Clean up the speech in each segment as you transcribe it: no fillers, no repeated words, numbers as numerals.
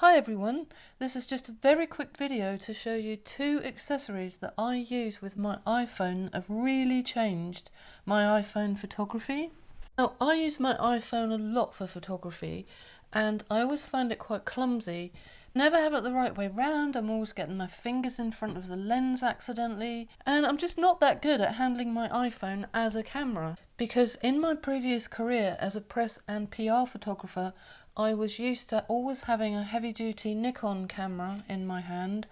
Hi everyone, this is just a very quick video to show you two accessories that I use with my iPhone have really changed my iPhone photography. Now I use my iPhone a lot for photography and I always find it quite clumsy. Never have it the right way round, I'm always getting my fingers in front of the lens accidentally, and I'm just not that good at handling my iPhone as a camera. Because in my previous career as a press and PR photographer, I was used to always having a heavy-duty Nikon camera in my hand,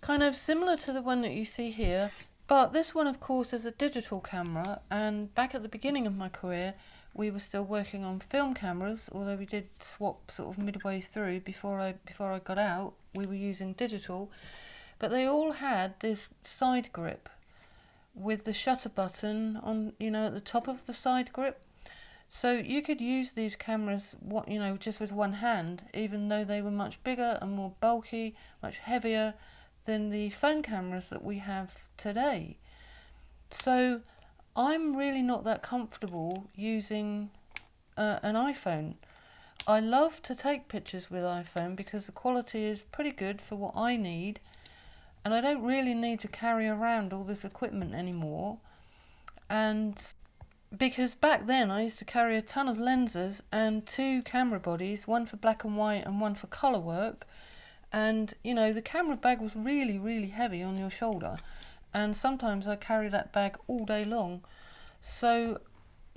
kind of similar to the one that you see here, but this one of course is a digital camera, and back at the beginning of my career we were still working on film cameras, although we did swap sort of midway through. Before I got out we were using digital, but they all had this side grip with the shutter button on, at the top of the side grip. So you could use these cameras, just with one hand, even though they were much bigger and more bulky, much heavier than the phone cameras that we have today. So I'm really not that comfortable using an iPhone. I love to take pictures with iPhone because the quality is pretty good for what I need, and I don't really need to carry around all this equipment anymore. And because back then I used to carry a ton of lenses and two camera bodies, one for black and white and one for colour work, and the camera bag was really heavy on your shoulder, and sometimes I carry that bag all day long. So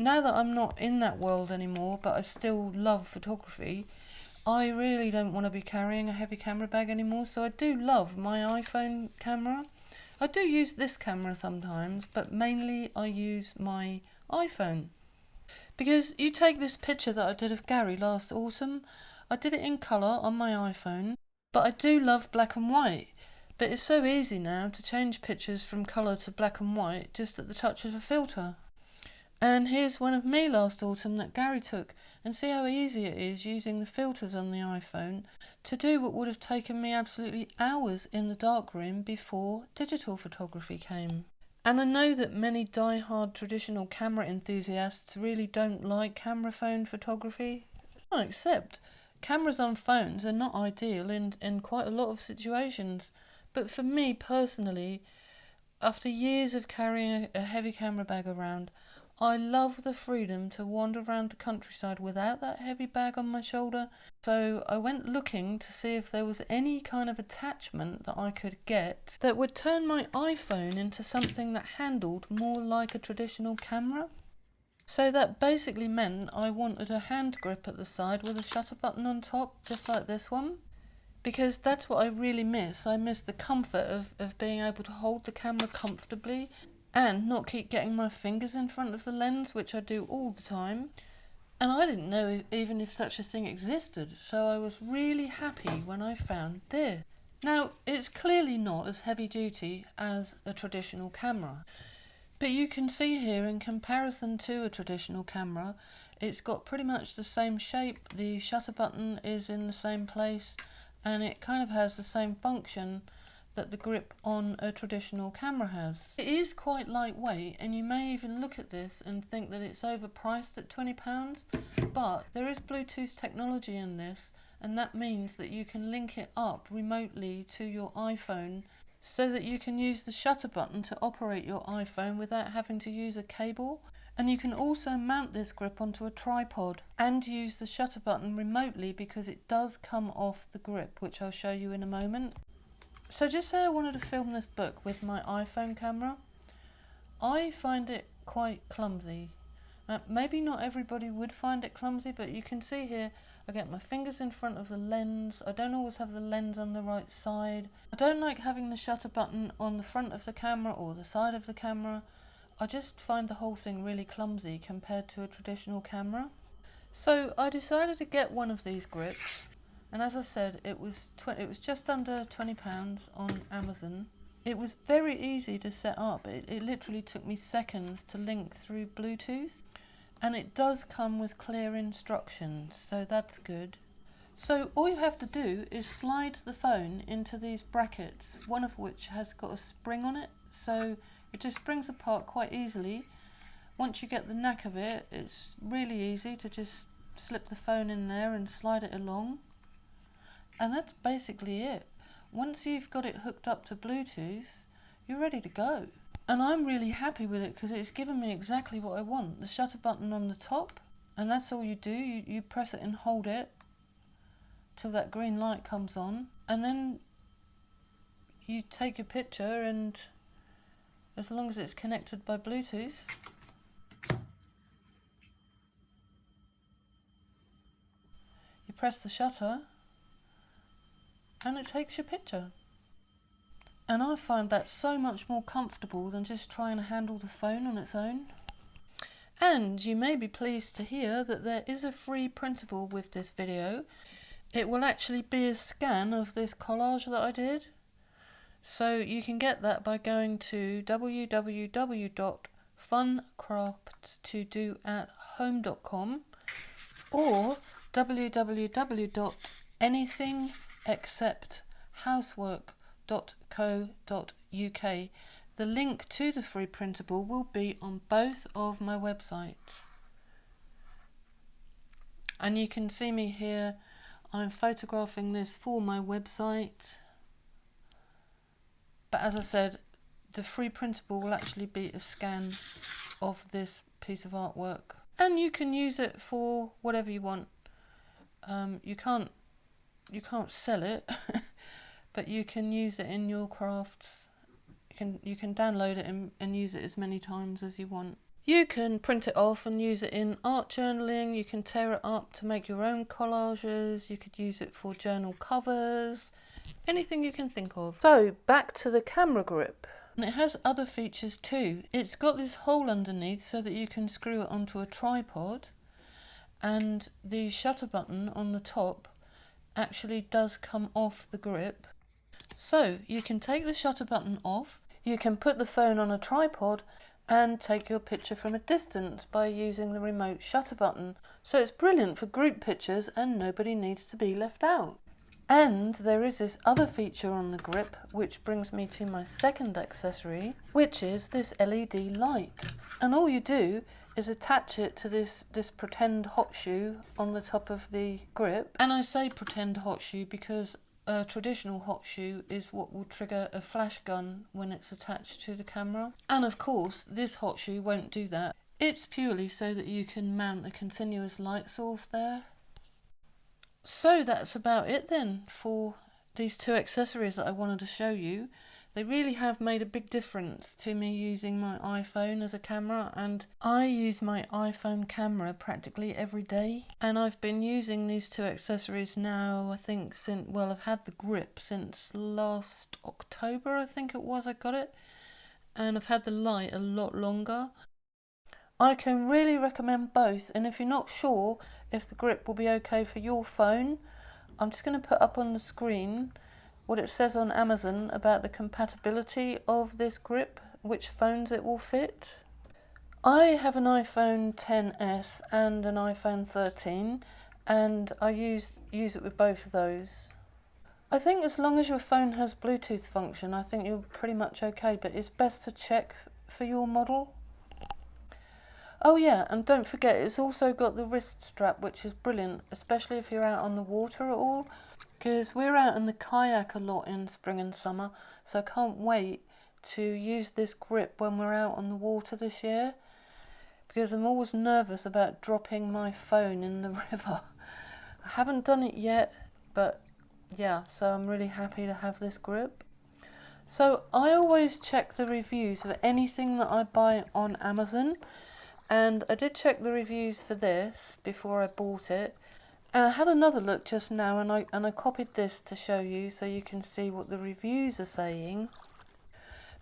now that I'm not in that world anymore, but I still love photography, I really don't want to be carrying a heavy camera bag anymore. So I do love my iPhone camera. I do use this camera sometimes, but mainly I use my iPhone. Because you take this picture that I did of Gary last autumn, I did it in colour on my iPhone, but I do love black and white. But it's so easy now to change pictures from colour to black and white just at the touch of a filter. And here's one of me last autumn that Gary took, and see how easy it is using the filters on the iPhone to do what would have taken me absolutely hours in the darkroom before digital photography came. And I know that many die-hard traditional camera enthusiasts really don't like camera phone photography. I accept cameras on phones are not ideal in quite a lot of situations, but for me personally, after years of carrying a heavy camera bag around, I love the freedom to wander around the countryside without that heavy bag on my shoulder. So I went looking to see if there was any kind of attachment that I could get that would turn my iPhone into something that handled more like a traditional camera. So that basically meant I wanted a hand grip at the side with a shutter button on top, just like this one. Because that's what I really miss. I miss the comfort of being able to hold the camera comfortably and not keep getting my fingers in front of the lens, which I do all the time. And I didn't know even if such a thing existed, so I was really happy when I found this. Now, it's clearly not as heavy duty as a traditional camera, but you can see here in comparison to a traditional camera, it's got pretty much the same shape, the shutter button is in the same place, and it kind of has the same function that the grip on a traditional camera has. It is quite lightweight, and you may even look at this and think that it's overpriced at £20, but there is Bluetooth technology in this, and that means that you can link it up remotely to your iPhone so that you can use the shutter button to operate your iPhone without having to use a cable. And you can also mount this grip onto a tripod and use the shutter button remotely because it does come off the grip, which I'll show you in a moment. So just say I wanted to film this book with my iPhone camera, I find it quite clumsy. Maybe not everybody would find it clumsy, but you can see here I get my fingers in front of the lens. I don't always have the lens on the right side. I don't like having the shutter button on the front of the camera or the side of the camera. I just find the whole thing really clumsy compared to a traditional camera. So I decided to get one of these grips, and as I said, it was just under £20 on Amazon. It was very easy to set up. It literally took me seconds to link through Bluetooth, and it does come with clear instructions, so that's good. So all you have to do is slide the phone into these brackets, one of which has got a spring on it, so it just springs apart quite easily. Once you get the knack of it, it's really easy to just slip the phone in there and slide it along. And that's basically it. Once you've got it hooked up to Bluetooth, you're ready to go. And I'm really happy with it because it's given me exactly what I want. The shutter button on the top, and that's all you do. You press it and hold it till that green light comes on, and then you take your picture, and as long as it's connected by Bluetooth, you press the shutter and it takes your picture. And I find that so much more comfortable than just trying to handle the phone on its own. And you may be pleased to hear that there is a free printable with this video. It will actually be a scan of this collage that I did. So you can get that by going to www.funcraftstodoathome.com or www.anythingexcepthousework.co.uk. The link to the free printable will be on both of my websites. And you can see me here, I'm photographing this for my website. But as I said, the free printable will actually be a scan of this piece of artwork. And you can use it for whatever you want. You can't sell it, but you can use it in your crafts. You can download it and use it as many times as you want. You can print it off and use it in art journaling. You can tear it up to make your own collages. You could use it for journal covers. Anything you can think of. So back to the camera grip. And it has other features too. It's got this hole underneath so that you can screw it onto a tripod, and the shutter button on the top actually does come off the grip. So you can take the shutter button off, you can put the phone on a tripod and take your picture from a distance by using the remote shutter button. So it's brilliant for group pictures and nobody needs to be left out. And there is this other feature on the grip, which brings me to my second accessory, which is this LED light. And all you do is attach it to this pretend hot shoe on the top of the grip. And I say pretend hot shoe because a traditional hot shoe is what will trigger a flash gun when it's attached to the camera. And of course, this hot shoe won't do that. It's purely so that you can mount a continuous light source there. So that's about it then for these two accessories that I wanted to show you. They really have made a big difference to me using my iPhone as a camera, and I use my iPhone camera practically every day. And I've been using these two accessories now, I think since, well, I've had the grip since last October, I think it was I got it. And I've had the light a lot longer. I can really recommend both, and if you're not sure if the grip will be okay for your phone, I'm just going to put up on the screen what it says on Amazon about the compatibility of this grip, which phones it will fit. I have an iPhone XS and an iPhone 13, and I use it with both of those. I think as long as your phone has Bluetooth function, I think you're pretty much okay, but it's best to check for your model. Oh yeah, and don't forget, it's also got the wrist strap, which is brilliant, especially if you're out on the water at all, because we're out in the kayak a lot in spring and summer, so I can't wait to use this grip when we're out on the water this year, because I'm always nervous about dropping my phone in the river. I haven't done it yet, but yeah, so I'm really happy to have this grip. So I always check the reviews of anything that I buy on Amazon. And I did check the reviews for this before I bought it. And I had another look just now, and I copied this to show you so you can see what the reviews are saying.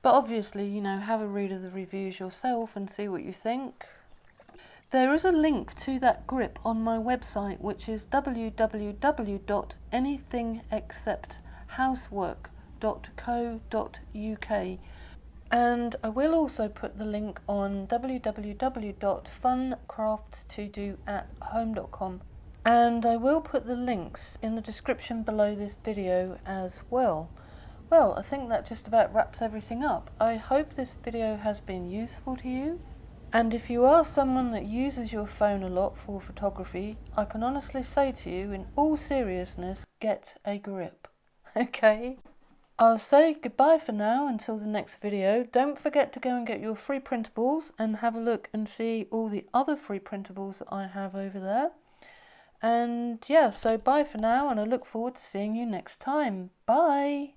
But obviously, you know, have a read of the reviews yourself and see what you think. There is a link to that grip on my website, which is www.anythingexcepthousework.co.uk. And I will also put the link on www.funcraftstodoathome.com, and I will put the links in the description below this video as well. Well, I think that just about wraps everything up. I hope this video has been useful to you. And if you are someone that uses your phone a lot for photography, I can honestly say to you, in all seriousness, get a grip. Okay? I'll say goodbye for now until the next video. Don't forget to go and get your free printables and have a look and see all the other free printables that I have over there. And yeah, so bye for now, and I look forward to seeing you next time. Bye!